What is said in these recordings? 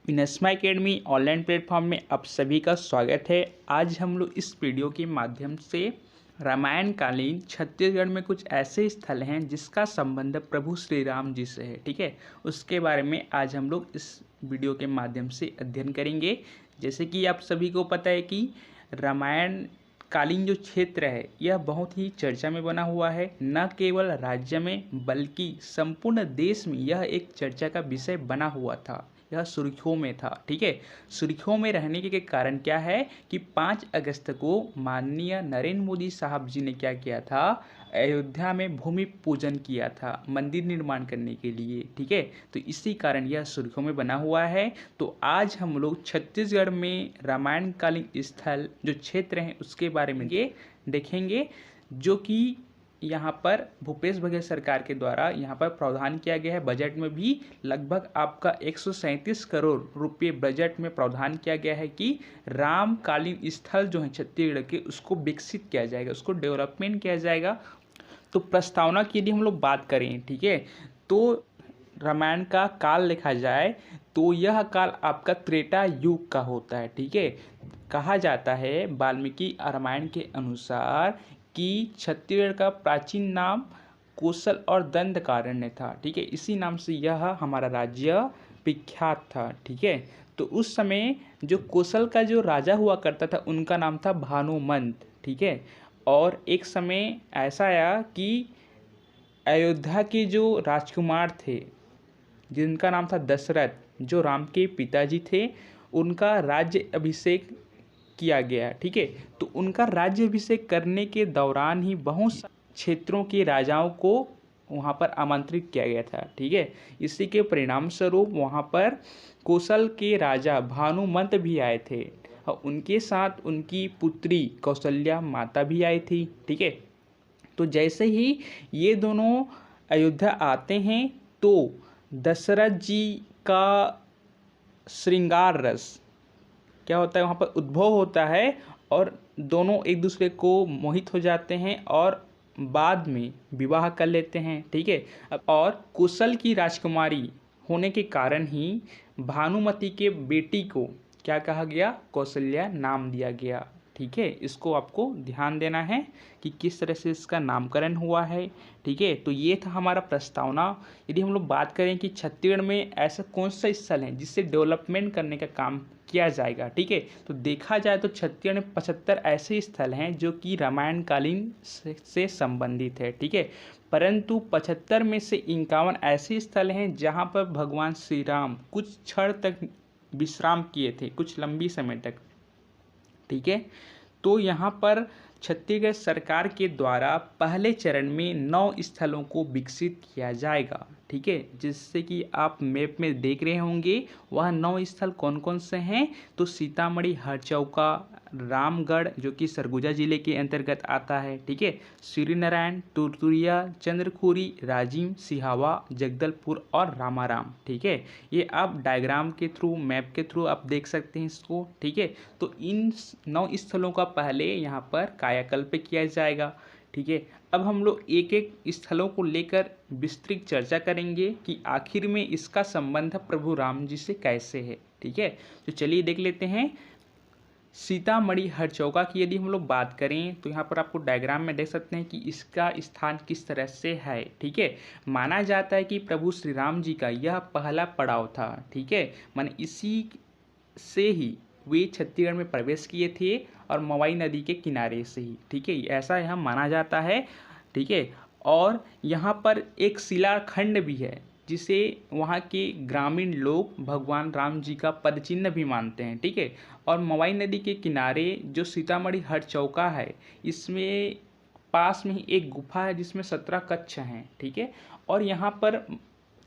इनस्मा academy online platform में आप सभी का स्वागत है। आज हम लोग इस वीडियो के माध्यम से रामायण कालीन छत्तीसगढ़ में कुछ ऐसे स्थल हैं जिसका संबंध प्रभु श्री राम जी से है। ठीक है, उसके बारे में आज हम लोग इस वीडियो के माध्यम से अध्ययन करेंगे। जैसे कि आप सभी को पता है कि रामायण कालीन जो क्षेत्र है यह बहुत ही चर्चा में बना हुआ है। न केवल राज्य में बल्कि संपूर्ण देश में यह एक चर्चा का विषय बना हुआ था। यह सुर्खियों में था। ठीक है, सुर्खियों में रहने के कारण क्या है कि 5 अगस्त को माननीय नरेंद्र मोदी साहब जी ने क्या किया था, अयोध्या में भूमि पूजन किया था मंदिर निर्माण करने के लिए। ठीक है, तो इसी कारण यह सुर्खियों में बना हुआ है। तो आज हम लोग छत्तीसगढ़ में रामायण कालीन स्थल जो क्षेत्र हैं उसके बारे में ये देखेंगे, जो कि यहाँ पर भूपेश बघेल सरकार के द्वारा यहाँ पर प्रावधान किया गया है। बजट में भी लगभग आपका 137 करोड़ रुपये बजट में प्रावधान किया गया है कि रामकालीन स्थल जो है छत्तीसगढ़ के उसको विकसित किया जाएगा, उसको डेवलपमेंट किया जाएगा। तो प्रस्तावना की यदि हम लोग बात करें, ठीक है, तो रामायण का काल लिखा जाए तो यह काल आपका त्रेता युग का होता है। ठीक है, कहा जाता है वाल्मीकि रामायण के अनुसार कि छत्तीसगढ़ का प्राचीन नाम कोसल और दंडकारण्य था। ठीक है, इसी नाम से यह हमारा राज्य विख्यात था। ठीक है, तो उस समय जो कोसल का जो राजा हुआ करता था उनका नाम था भानुमंत। ठीक है, और एक समय ऐसा आया कि अयोध्या के जो राजकुमार थे जिनका नाम था दशरथ, जो राम के पिताजी थे, उनका राज्य अभिषेक किया गया। ठीक है, तो उनका राज्य अभिषेक करने के दौरान ही बहुत क्षेत्रों के राजाओं को वहाँ पर आमंत्रित किया गया था। ठीक है, इसी के परिणाम स्वरूप वहाँ पर कौशल के राजा भानुमंत भी आए थे और उनके साथ उनकी पुत्री कौशल्या माता भी आई थी। ठीक है, तो जैसे ही ये दोनों अयोध्या आते हैं तो दशरथ जी का श्रृंगार रस क्या होता है, वहाँ पर उद्भव होता है और दोनों एक दूसरे को मोहित हो जाते हैं और बाद में विवाह कर लेते हैं। ठीक है, और कुशल की राजकुमारी होने के कारण ही भानुमति के बेटी को क्या कहा गया, कौशल्या नाम दिया गया। ठीक है, इसको आपको ध्यान देना है कि किस तरह से इसका नामकरण हुआ है। ठीक है, तो ये था हमारा प्रस्तावना। यदि हम लोग बात करें कि छत्तीसगढ़ में ऐसा कौन सा स्थल है जिससे डेवलपमेंट करने का काम किया जाएगा, ठीक है, तो देखा जाए तो छत्तीसगढ़ में 75 ऐसे स्थल हैं जो कि रामायण कालीन से संबंधित है। ठीक है, परंतु 75 में से 51 ऐसे स्थल हैं जहाँ पर भगवान श्री राम कुछ क्षण तक विश्राम किए थे, कुछ लंबी समय तक। ठीक है, तो यहाँ पर छत्तीसगढ़ सरकार के द्वारा पहले चरण में 9 स्थलों को विकसित किया जाएगा। ठीक है, जिससे कि आप मैप में देख रहे होंगे वह 9 स्थल कौन कौन से हैं। तो सीतामढ़ी, हरचौका, रामगढ़ जो कि सरगुजा जिले के अंतर्गत आता है। ठीक है, श्रीनारायण, तुरतुरिया, चंद्रखुरी, राजिम, सिहावा, जगदलपुर और रामाराम। ठीक है, ये आप डायग्राम के थ्रू, मैप के थ्रू आप देख सकते हैं इसको। ठीक है, तो इन 9 स्थलों का पहले यहाँ पर कायाकल्प किया जाएगा। ठीक है, अब हम लोग एक एक स्थलों को लेकर विस्तृत चर्चा करेंगे कि आखिर में इसका संबंध प्रभु राम जी से कैसे है। ठीक है, तो चलिए देख लेते हैं। सीतामढ़ी हरचौका की यदि हम लोग बात करें तो यहाँ पर आपको डायग्राम में देख सकते हैं कि इसका स्थान किस तरह से है। ठीक है, माना जाता है कि प्रभु श्री राम जी का यह पहला पड़ाव था। ठीक है, माने इसी से ही वे छत्तीसगढ़ में प्रवेश किए थे और मवाई नदी के किनारे से ही। ठीक है, ऐसा यहाँ माना जाता है। ठीक है, और यहाँ पर एक शिलाखंड भी है जिसे वहाँ के ग्रामीण लोग भगवान राम जी का पदचिन्ह भी मानते हैं। ठीक है, और मवाई नदी के किनारे जो सीतामढ़ी हरचौका है इसमें पास में ही एक गुफा है जिसमें 17 कक्ष हैं। ठीक है, और यहाँ पर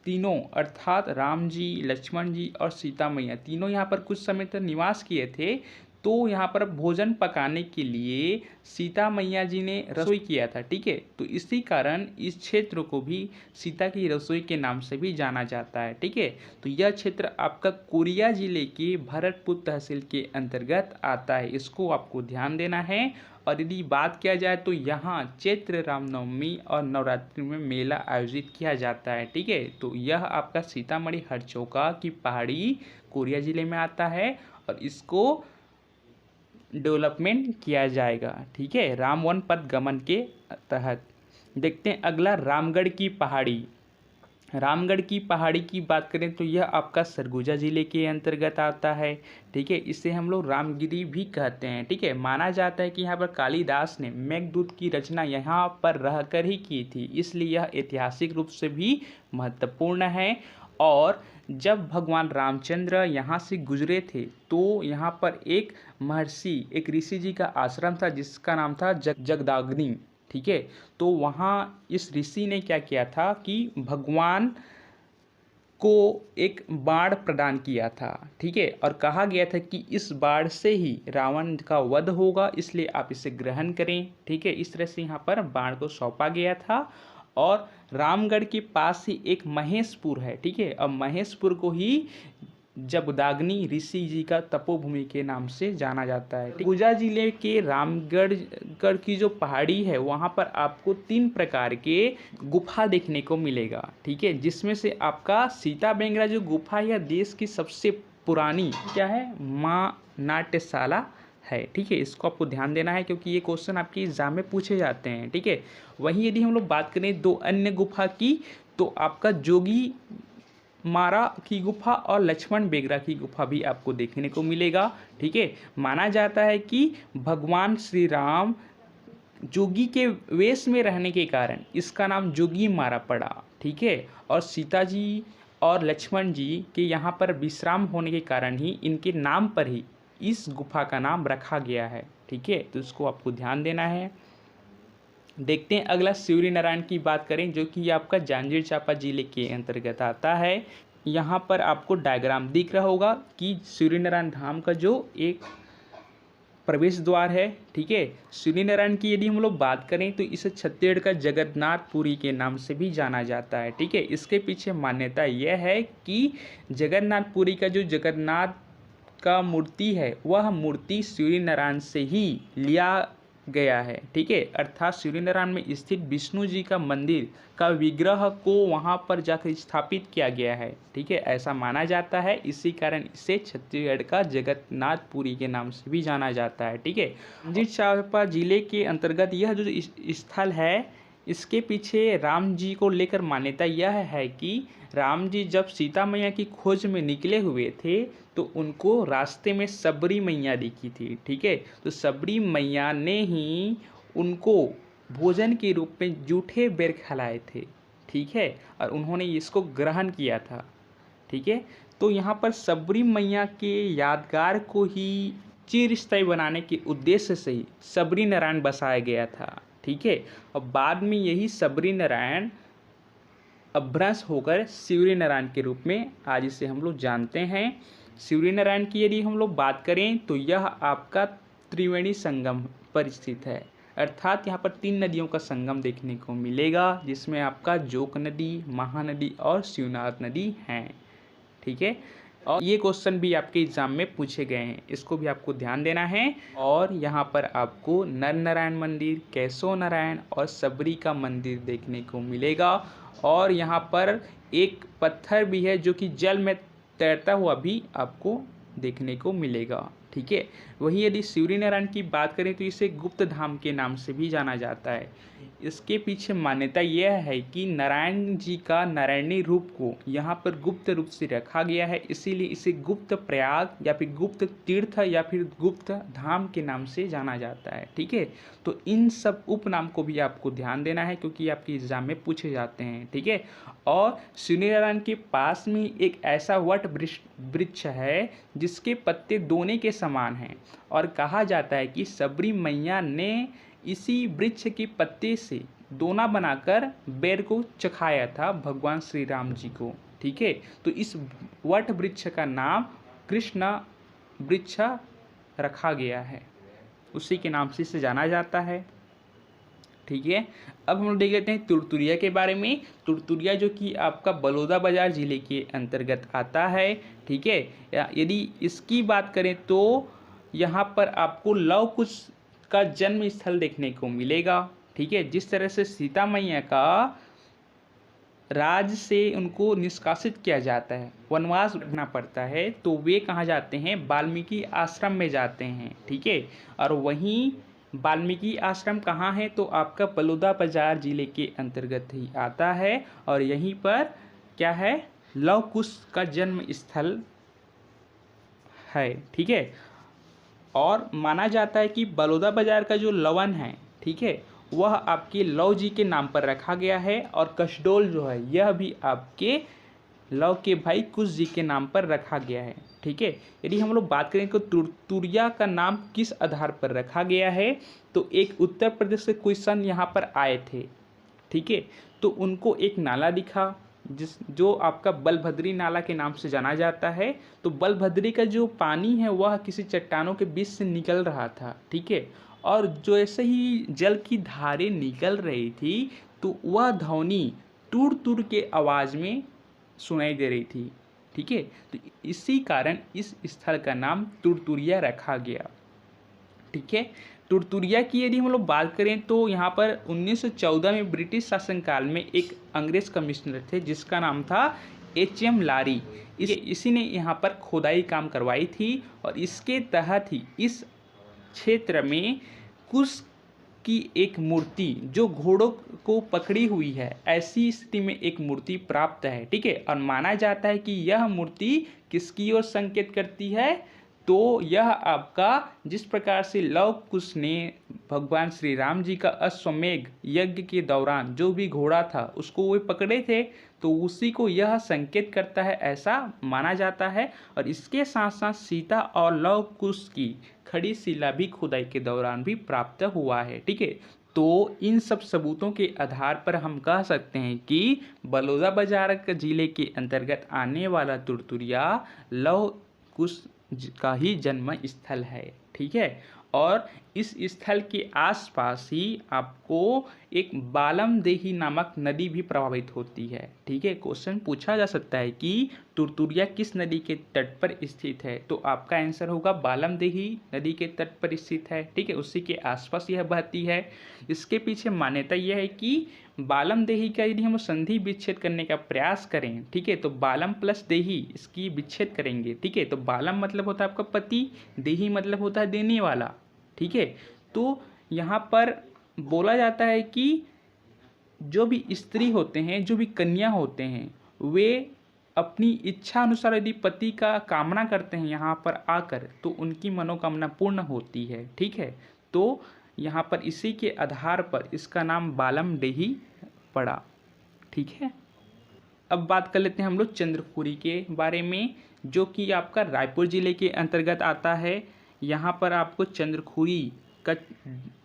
तीनों अर्थात राम जी, लक्ष्मण जी और सीता मैया तीनों यहाँ पर कुछ समय तक निवास किए थे। तो यहाँ पर भोजन पकाने के लिए सीता मैया जी ने रसोई किया था। ठीक है, तो इसी कारण इस क्षेत्र को भी सीता की रसोई के नाम से भी जाना जाता है। ठीक है, तो यह क्षेत्र आपका कोरिया जिले के भरतपुर तहसील के अंतर्गत आता है, इसको आपको ध्यान देना है। और यदि बात किया जाए तो यहाँ चैत्र रामनवमी और नवरात्रि में मेला आयोजित किया जाता है। ठीक है, तो यह आपका सीतामढ़ी हरचौका की पहाड़ी कोरिया जिले में आता है और इसको डेवलपमेंट किया जाएगा। ठीक है, राम वन पथ गमन के तहत। देखते हैं अगला, रामगढ़ की पहाड़ी। रामगढ़ की पहाड़ी की बात करें तो यह आपका सरगुजा जिले के अंतर्गत आता है। ठीक है, इसे हम लोग रामगिरी भी कहते हैं। ठीक है, माना जाता है कि यहाँ पर कालिदास ने मेघदूत की रचना यहाँ पर रहकर ही की थी, इसलिए यह ऐतिहासिक रूप से भी महत्वपूर्ण है। और जब भगवान रामचंद्र यहाँ से गुजरे थे तो यहाँ पर एक महर्षि, एक ऋषि जी का आश्रम था जिसका नाम था जगदाग्नि। ठीक है, तो वहाँ इस ऋषि ने क्या किया था कि भगवान को एक बाण प्रदान किया था। ठीक है, और कहा गया था कि इस बाण से ही रावण का वध होगा, इसलिए आप इसे ग्रहण करें। ठीक है, इस तरह से यहाँ पर बाण को सौंपा गया था। और रामगढ़ के पास ही एक महेशपुर है। ठीक है, और महेशपुर को ही जगदाग्नि ऋषि जी का तपोभूमि के नाम से जाना जाता है। सरगुजा जिले के रामगढ़ की जो पहाड़ी है वहाँ पर आपको 3 प्रकार के गुफा देखने को मिलेगा। ठीक है, जिसमें से आपका सीता बेंगरा जो गुफा है देश की सबसे पुरानी क्या है, माँ नाट्यशाला है। ठीक है, इसको आपको ध्यान देना है क्योंकि ये क्वेश्चन आपके एग्जाम में पूछे जाते हैं। ठीक है, वहीं यदि हम लोग बात करें 2 अन्य गुफा की तो आपका जोगी मारा की गुफा और लक्ष्मण बेगरा की गुफा भी आपको देखने को मिलेगा। ठीक है, माना जाता है कि भगवान श्री राम जोगी के वेश में रहने के कारण इसका नाम जोगी मारा पड़ा। ठीक है, और सीता जी और लक्ष्मण जी के यहाँ पर विश्राम होने के कारण ही इनके नाम पर ही इस गुफा का नाम रखा गया है। ठीक है, तो इसको आपको ध्यान देना है। देखते हैं अगला, सूर्य नारायण की बात करें जो कि आपका जांजगीर चांपा जिले के अंतर्गत आता है। यहाँ पर आपको डायग्राम दिख रहा होगा कि सूर्य नारायण धाम का जो एक प्रवेश द्वार है। ठीक है, सूर्य नारायण की यदि हम लोग बात करें तो इसे छत्तीसगढ़ का जगन्नाथपुरी के नाम से भी जाना जाता है। ठीक है, इसके पीछे मान्यता यह है कि जगन्नाथपुरी का जो जगन्नाथ का मूर्ति है वह मूर्ति सूर्य नारायण से ही लिया गया है। ठीक है, अर्थात सूर्य नारायण में स्थित विष्णु जी का मंदिर का विग्रह को वहां पर जाकर स्थापित किया गया है। ठीक है, ऐसा माना जाता है, इसी कारण इसे छत्तीसगढ़ का जगन्नाथपुरी के नाम से भी जाना जाता है। ठीक है, जांजगीर चांपा जिले के अंतर्गत यह जो स्थल है इसके पीछे राम जी को लेकर मान्यता यह है कि राम जी जब सीता मैया की खोज में निकले हुए थे तो उनको रास्ते में सबरी मैया दिखी थी। ठीक है, तो सबरी मैया ने ही उनको भोजन के रूप में जूठे बेर खिलाए थे। ठीक है, और उन्होंने इसको ग्रहण किया था। ठीक है, तो यहाँ पर सबरी मैया के यादगार को ही चिरस्थायी बनाने के उद्देश्य से ही सबरी नारायण बसाया गया था। ठीक है, और बाद में यही सबरी नारायण अभ्रंश होकर सूर्य नारायण के रूप में आज इसे हम लोग जानते हैं। सूर्य नारायण की यदि हम लोग बात करें तो यह आपका त्रिवेणी संगम पर स्थित है, अर्थात यहाँ पर 3 नदियों का संगम देखने को मिलेगा जिसमें आपका जोक नदी, महानदी और शिवनाथ नदी हैं। ठीक है, और ये क्वेश्चन भी आपके एग्जाम में पूछे गए हैं, इसको भी आपको ध्यान देना है। और यहाँ पर आपको नर नारायण मंदिर, केशव नारायण और सबरी का मंदिर देखने को मिलेगा। और यहाँ पर एक पत्थर भी है जो कि जल में तैरता हुआ भी आपको देखने को मिलेगा। ठीक है, वहीं यदि सूर्य नारायण की बात करें तो इसे गुप्त धाम के नाम से भी जाना जाता है। इसके पीछे मान्यता यह है कि नारायण जी का नारायणी रूप को यहाँ पर गुप्त रूप से रखा गया है, इसीलिए इसे गुप्त प्रयाग या फिर गुप्त तीर्थ या फिर गुप्त धाम के नाम से जाना जाता है। ठीक है, तो इन सब उपनाम को भी आपको ध्यान देना है क्योंकि आपके एग्जाम में पूछे जाते हैं। ठीक है, और सूर्य नारायण के पास में एक ऐसा वट वृक्ष है जिसके पत्ते दोने के समान हैं और कहा जाता है कि सबरी मैया ने इसी वृक्ष के पत्ते से दोना बनाकर बेर को चखाया था भगवान श्री राम जी को। ठीक है, तो इस वट वृक्ष का नाम कृष्ण वृक्ष रखा गया है, उसी के नाम से इसे जाना जाता है। ठीक है, अब हम लोग देख लेते हैं तुरतुरिया के बारे में। तुरतुरिया जो कि आपका बलौदाबाजार जिले के अंतर्गत आता है। ठीक है, यदि इसकी बात करें तो यहाँ पर आपको लव कुश का जन्म स्थल देखने को मिलेगा। ठीक है, जिस तरह से सीता मैया का राज से उनको निष्कासित किया जाता है, वनवास भरना पड़ता है, तो वे कहाँ जाते हैं, वाल्मीकि आश्रम में जाते हैं। ठीक है, और वहीं वाल्मीकि आश्रम कहाँ है, तो आपका बलौदा बाजार जिले के अंतर्गत ही आता है। और यहीं पर क्या है, लव कुश का जन्म स्थल है। ठीक है, और माना जाता है कि बलौदा बाजार का जो लवन है, ठीक है, वह आपके लव जी के नाम पर रखा गया है। और कसडोल जो है यह भी आपके लव के भाई कुश जी के नाम पर रखा गया है। ठीक है, यदि हम लोग बात करें तो तुरिया का नाम किस आधार पर रखा गया है, तो एक उत्तर प्रदेश से क्वेश्चन यहाँ पर आए थे। ठीक है, तो उनको एक नाला दिखा जो आपका बलभद्री नाला के नाम से जाना जाता है। तो बलभद्री का जो पानी है वह किसी चट्टानों के बीच से निकल रहा था। ठीक है, और जो ऐसे ही जल की धारें निकल रही थी तो वह ध्वनि टूर टूर के आवाज़ में सुनाई दे रही थी। ठीक है, तो इसी कारण इस स्थल का नाम तुरतुरिया रखा गया। ठीक है, तुरतुरिया की यदि हम लोग बात करें तो यहाँ पर 1914 में ब्रिटिश शासनकाल में एक अंग्रेज कमिश्नर थे जिसका नाम था HM लारी। इसी ने यहाँ पर खोदाई काम करवाई थी और इसके तहत ही इस क्षेत्र में कुश की एक मूर्ति जो घोड़ों को पकड़ी हुई है, ऐसी स्थिति में एक मूर्ति प्राप्त है। ठीक है, और माना जाता है कि यह मूर्ति किसकी ओर संकेत करती है, तो यह आपका जिस प्रकार से लव कुश ने भगवान श्री राम जी का अश्वमेघ यज्ञ के दौरान जो भी घोड़ा था उसको वे पकड़े थे, तो उसी को यह संकेत करता है, ऐसा माना जाता है। और इसके साथ साथ सीता और लव कुश की खड़ी शिला भी खुदाई के दौरान भी प्राप्त हुआ है। ठीक है, तो इन सब सबूतों के आधार पर हम कह सकते हैं कि बलौदा बाजार जिले के अंतर्गत आने वाला तुरतुरिया लव कुश का ही जन्म स्थल है। ठीक है, और इस स्थल के आसपास ही आपको एक बालमदेही नामक नदी भी प्रभावित होती है। ठीक है, क्वेश्चन पूछा जा सकता है कि तुरतुरिया किस नदी के तट पर स्थित है, तो आपका आंसर होगा बालमदेही नदी के तट पर स्थित है। ठीक है, उसी के आसपास यह बहती है। इसके पीछे मान्यता यह है कि बालमदेही का यदि हम संधि विच्छेद करने का प्रयास करें, ठीक है, तो बालम प्लस देही इसकी विच्छेद करेंगे। ठीक है, तो बालम मतलब होता है आपका पति, देही मतलब होता है देने वाला। ठीक है, तो यहाँ पर बोला जाता है कि जो भी स्त्री होते हैं, जो भी कन्या होते हैं, वे अपनी इच्छा अनुसार यदि पति का कामना करते हैं यहाँ पर आकर, तो उनकी मनोकामना पूर्ण होती है। ठीक है, तो यहाँ पर इसी के आधार पर इसका नाम बालमदेही पड़ा। ठीक है, अब बात कर लेते हैं हम लोग चंद्रखुरी के बारे में, जो कि आपका रायपुर जिले के अंतर्गत आता है। यहाँ पर आपको चंद्रखुरी का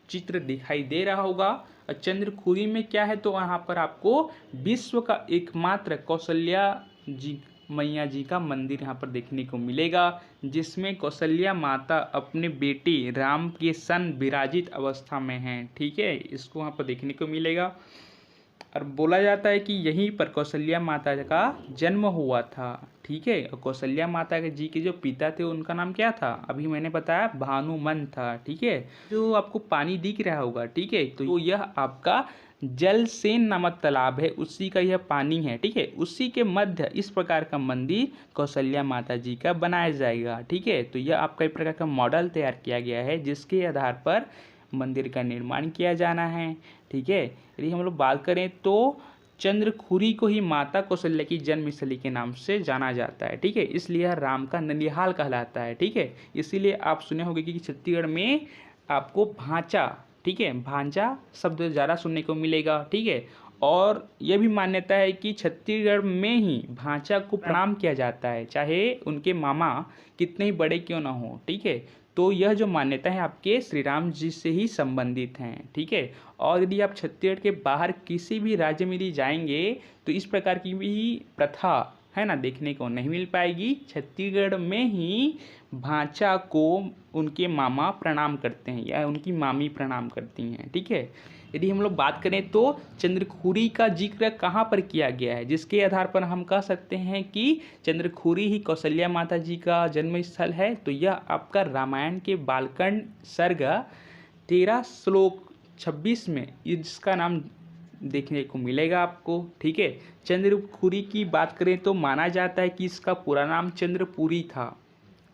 चित्र दिखाई दे रहा होगा। और चंद्रखुरी में क्या है, तो यहाँ पर आपको विश्व का एकमात्र कौशल्या जी मैया जी का मंदिर यहाँ पर देखने को मिलेगा, जिसमें कौशल्या माता अपने बेटे राम के सन विराजित अवस्था में हैं। ठीक है, इसको यहाँ पर देखने को मिलेगा। और बोला जाता है कि यहीं पर कौशल्या माता का जन्म हुआ था। ठीक है, और कौशल्या माता के जी के जो पिता थे उनका नाम क्या था, अभी मैंने बताया भानुमन था। ठीक है, जो आपको पानी दिख रहा होगा, ठीक है, तो यह आपका जलसेन नामक तालाब है, उसी का यह पानी है। ठीक है, उसी के मध्य इस प्रकार का मंदिर कौशल्या माता जी का बनाया जाएगा। ठीक है, तो यह आपका एक प्रकार का मॉडल तैयार किया गया है जिसके आधार पर मंदिर का निर्माण किया जाना है। ठीक है, यदि हम लोग बात करें तो चंद्रखुरी को ही माता कौशल्या की जन्मस्थली के नाम से जाना जाता है। ठीक है, इसलिए यह राम का ननिहाल कहलाता है। ठीक है, इसीलिए आप सुने होंगे कि छत्तीसगढ़ में आपको भांचा, ठीक है, भांजा शब्द ज़्यादा सुनने को मिलेगा। ठीक है, और यह भी मान्यता है कि छत्तीसगढ़ में ही भांचा को प्रणाम किया जाता है, चाहे उनके मामा कितने ही बड़े क्यों ना हो। ठीक है, तो यह जो मान्यता है आपके श्री राम जी से ही संबंधित हैं। ठीक है, और यदि आप छत्तीसगढ़ के बाहर किसी भी राज्य में यदि जाएंगे तो इस प्रकार की भी प्रथा है ना देखने को नहीं मिल पाएगी। छत्तीसगढ़ में ही भांचा को उनके मामा प्रणाम करते हैं या उनकी मामी प्रणाम करती हैं। ठीक है, यदि हम लोग बात करें तो चंद्रखुरी का जिक्र कहाँ पर किया गया है, जिसके आधार पर हम कह सकते हैं कि चंद्रखुरी ही कौशल्या माता जी का जन्म स्थल है, तो यह आपका रामायण के बालकांड सर्ग 13 श्लोक 26 में इसका नाम देखने को मिलेगा आपको। ठीक है, चंद्रपुरी की बात करें तो माना जाता है कि इसका पूरा नाम चंद्रपुरी था।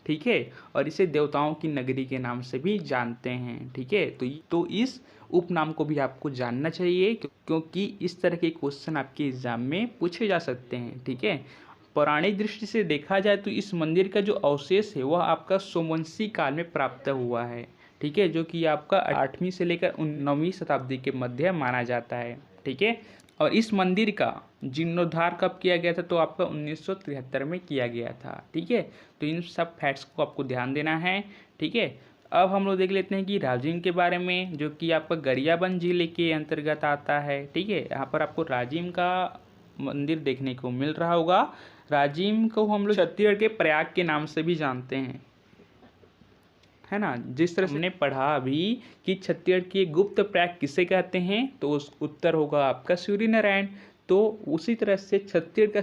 ठीक है, और इसे देवताओं की नगरी के नाम से भी जानते हैं। ठीक है, तो इस उपनाम को भी आपको जानना चाहिए क्योंकि इस तरह के क्वेश्चन आपके एग्जाम में पूछे जा सकते हैं। ठीक है, पौराणिक दृष्टि से देखा जाए तो इस मंदिर का जो अवशेष है वह आपका सोमवंशी काल में प्राप्त हुआ है। ठीक है, जो कि आपका 8वीं से लेकर 9वीं शताब्दी के मध्य माना जाता है। ठीक है, और इस मंदिर का जीर्णोद्धार कब किया गया था, तो आपका 1973 में किया गया था। ठीक है, तो इन सब फैक्ट्स को आपको ध्यान देना है। ठीक है, अब हम लोग देख लेते हैं कि राजिम के बारे में, जो कि आपका गरियाबंद जिले के अंतर्गत आता है। ठीक है, यहाँ पर आपको राजिम का मंदिर देखने को मिल रहा होगा। राजिम को हम लोग छत्तीसगढ़ के प्रयाग के नाम से भी जानते हैं, है ना। जिस तरह से हमने पढ़ा अभी कि छत्तीसगढ़ की गुप्त प्रयाग किसे कहते हैं, तो उस उत्तर होगा आपका सूर्य नारायण। तो उसी तरह से छत्तीसगढ़ का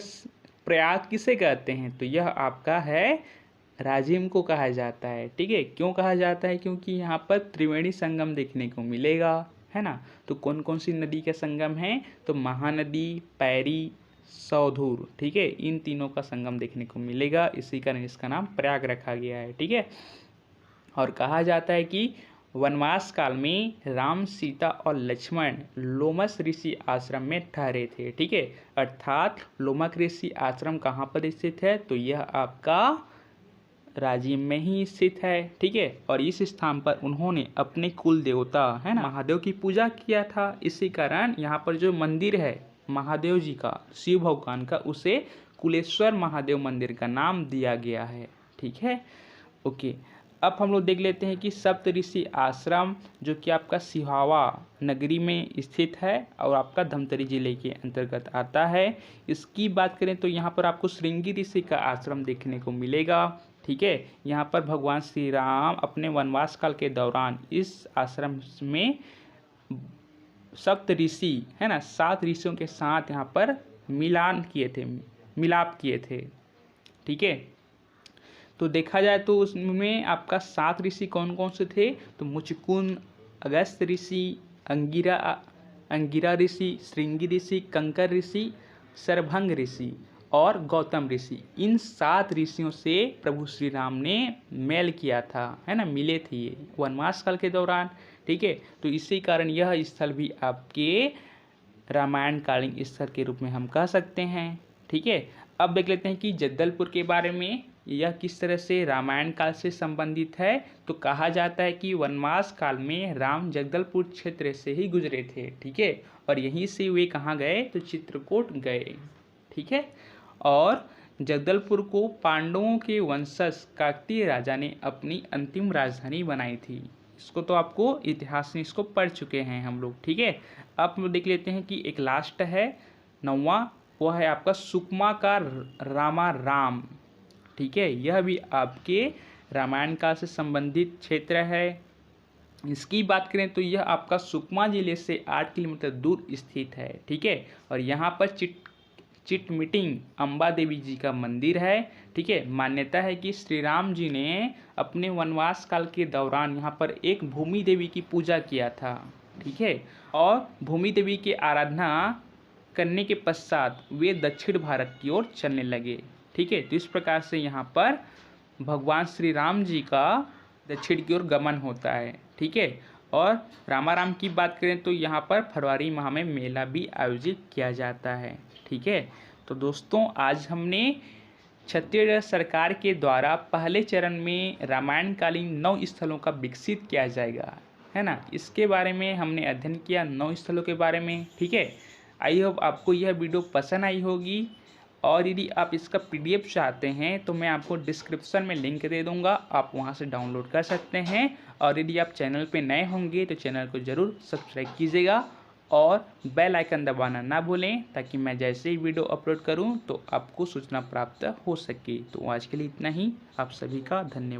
प्रयाग किसे कहते हैं, तो यह आपका है राजिम को कहा जाता है। ठीक है, क्यों कहा जाता है, क्योंकि यहाँ पर त्रिवेणी संगम देखने को मिलेगा, है ना। तो कौन कौन सी नदी का संगम है, तो महानदी, पैरी, सौधूर। ठीक है, इन तीनों का संगम देखने को मिलेगा, इसी कारण इसका नाम प्रयाग रखा गया है। ठीक है, और कहा जाता है कि वनवास काल में राम, सीता और लक्ष्मण लोमस ऋषि आश्रम में ठहरे थे। ठीक है, अर्थात लोमक ऋषि आश्रम कहाँ पर स्थित है, तो यह आपका राजिम में ही स्थित है। ठीक है, और इस स्थान पर उन्होंने अपने कुल देवता, है ना, महादेव की पूजा किया था। इसी कारण यहाँ पर जो मंदिर है महादेव जी का, शिव भगवान का, उसे कुलेश्वर महादेव मंदिर का नाम दिया गया है। ठीक है, ओके। अब हम लोग देख लेते हैं कि सप्तऋषि आश्रम, जो कि आपका सिहावा नगरी में स्थित है और आपका धमतरी जिले के अंतर्गत आता है। इसकी बात करें तो यहाँ पर आपको श्रृंगी ऋषि का आश्रम देखने को मिलेगा। ठीक है, यहाँ पर भगवान श्री राम अपने वनवास काल के दौरान इस आश्रम में सप्त ऋषि, है ना, 7 ऋषियों के साथ यहाँ पर मिलाप किए थे। ठीक है, तो देखा जाए तो उसमें आपका 7 ऋषि कौन कौन से थे, तो मुचकुंद, अगस्त ऋषि, अंगिरा ऋषि, श्रृंगी ऋषि, कंकर ऋषि, सरभंग ऋषि और गौतम ऋषि। इन 7 ऋषियों से प्रभु श्री राम ने मेल किया था, है ना, मिले थे ये वनवास काल के दौरान। ठीक है, तो इसी कारण यह स्थल भी आपके रामायण कालीन स्थल के रूप में हम कह सकते हैं। ठीक है, अब देख लेते हैं कि जगदलपुर के बारे में, यह किस तरह से रामायण काल से संबंधित है। तो कहा जाता है कि वनवास काल में राम जगदलपुर क्षेत्र से ही गुजरे थे। ठीक है, और यहीं से वे कहाँ गए, तो चित्रकूट गए। ठीक है, और जगदलपुर को पांडवों के वंशज काकतीय राजा ने अपनी अंतिम राजधानी बनाई थी। इसको तो आपको इतिहास में इसको पढ़ चुके हैं हम लोग। ठीक है, अब हम देख लेते हैं कि एक लास्ट है 9वां, वह है आपका सुकमा का रामाराम। ठीक है, यह भी आपके रामायण काल से संबंधित क्षेत्र है। इसकी बात करें तो यह आपका सुकमा जिले से 8 किलोमीटर दूर स्थित है। ठीक है, और यहाँ पर चिटमिटिंग अम्बा देवी जी का मंदिर है। ठीक है, मान्यता है कि श्री राम जी ने अपने वनवास काल के दौरान यहाँ पर एक भूमि देवी की पूजा किया था। ठीक है, और भूमि देवी की आराधना करने के पश्चात वे दक्षिण भारत की ओर चलने लगे। ठीक है, तो इस प्रकार से यहाँ पर भगवान श्री राम जी का दक्षिण की ओर गमन होता है। ठीक है, और रामाराम की बात करें तो यहाँ पर फरवरी माह में मेला भी आयोजित किया जाता है। ठीक है, तो दोस्तों आज हमने छत्तीसगढ़ सरकार के द्वारा पहले चरण में रामायणकालीन 9 स्थलों का विकसित किया जाएगा, है ना, इसके बारे में हमने अध्ययन किया 9 स्थलों के बारे में। ठीक है, आई होप आपको यह वीडियो पसंद आई होगी, और यदि आप इसका PDF चाहते हैं तो मैं आपको डिस्क्रिप्शन में लिंक दे दूंगा, आप वहां से डाउनलोड कर सकते हैं। और यदि आप चैनल पे नए होंगे तो चैनल को ज़रूर सब्सक्राइब कीजिएगा और बेल आइकन दबाना ना भूलें, ताकि मैं जैसे ही वीडियो अपलोड करूं तो आपको सूचना प्राप्त हो सके। तो आज के लिए इतना ही, आप सभी का धन्यवाद।